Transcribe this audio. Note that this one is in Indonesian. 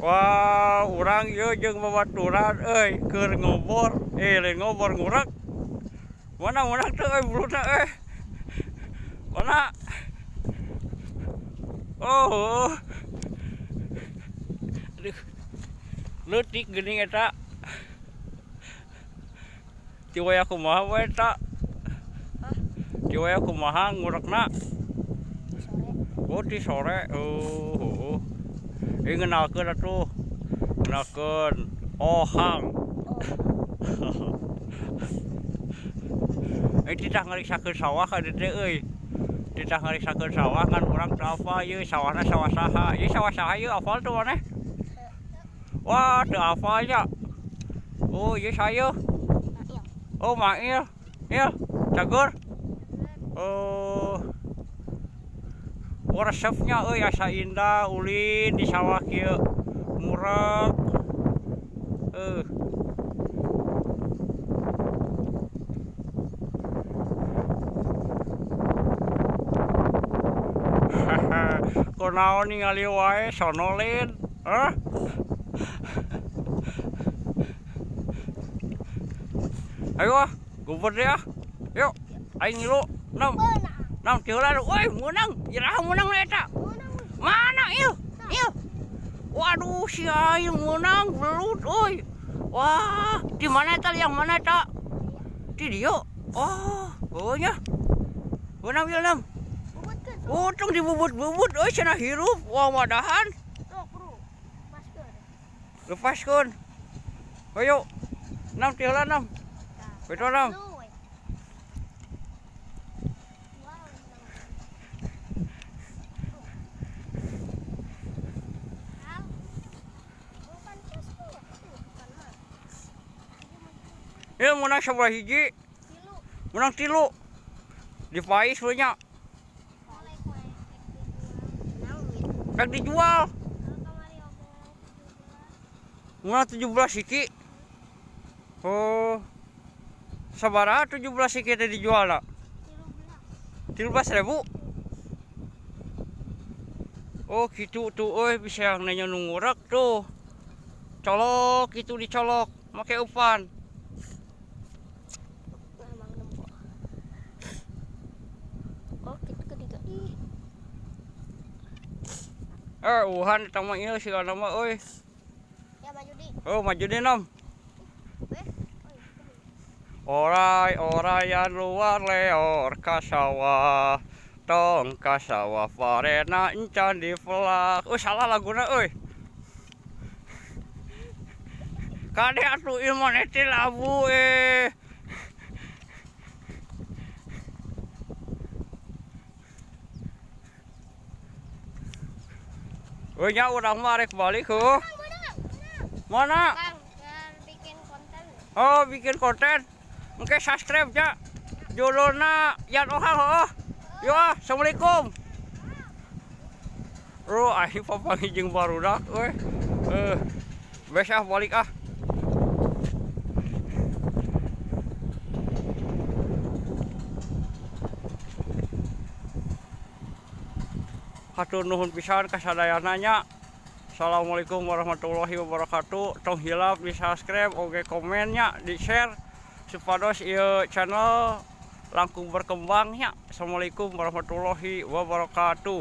Wah, urang ieu jeung babaturan euy keur ngobor. Lain ngobor ngurak. Mana ngurak teh euy buluna euy. Mana? Oh. Aduh. Leutik geuning eta. Ti waya kumaha we eta? Ti waya kumaha ngurakna? Oh, di sore. Oh. Ini ngenalkeun atuh. Ngenalkeun ohang. Tidak ngariksakeun sawah ka dieu teh euy. Tidak ngariksakeun sawah ngan urang teu apal ieu sawahna sawah saha. Ieu sawah saha ieu apal tuh maneh? Wah, teu apal nya. Oh, ieu saha? Oh, Mail. Ieu cager. Oh. Resepnya euy asa indah ulin di sawah kieu murah. Kunaon ningali wae sono lin. Ayo gubur deh. Yuk, aing ngilu. Nam tiulan, woi menang, iraha menang eta. Mana ieu? Waduh, si aing menang belut, oi. Wah, di mana eta yang mana eta? Di dieu. Oh nya. Menang ieu nam. Oh, tong dibubut-bubut, oi cenah hirup. Wah, wadahan. Lepaskeun. Ayo. Nam tiulan nam. Beto nam. Ya menang sebelah hiji. Menang 3. Di Pais punya. Rek dijual. Menang 17 siki. Oh. Sabaraha 17 siki teh dijual na? 13.000. Oh, kitu tuh euy bisa nanya nungurek tuh. Colok itu dicolok make umpan. Uhan eta mah ieu sigana mah euy. Ya maju di. Oh, maju di nom. Orai-oraian luar leor ka sawah. Tong ka sawah parena encan di pelak. Salah laguna euy. Kade atuh ieu mah ti labu Oh nya urang mah rek balik heuh. Mana? Bikin konten. Oh, bikin konten. Engke subscribe nya. Judulna Yan Ohang heuh. Yo, assalamualaikum. Aing papanggih jeung barudak euy. Besah balik ah. Hatur nuhun pisan ka sadayananya. Assalamualaikum warahmatullahi wabarakatuh. Tong hilap di subscribe oge komennya di share supados ieu channel langkung berkembangnya. Assalamualaikum warahmatullahi wabarakatuh.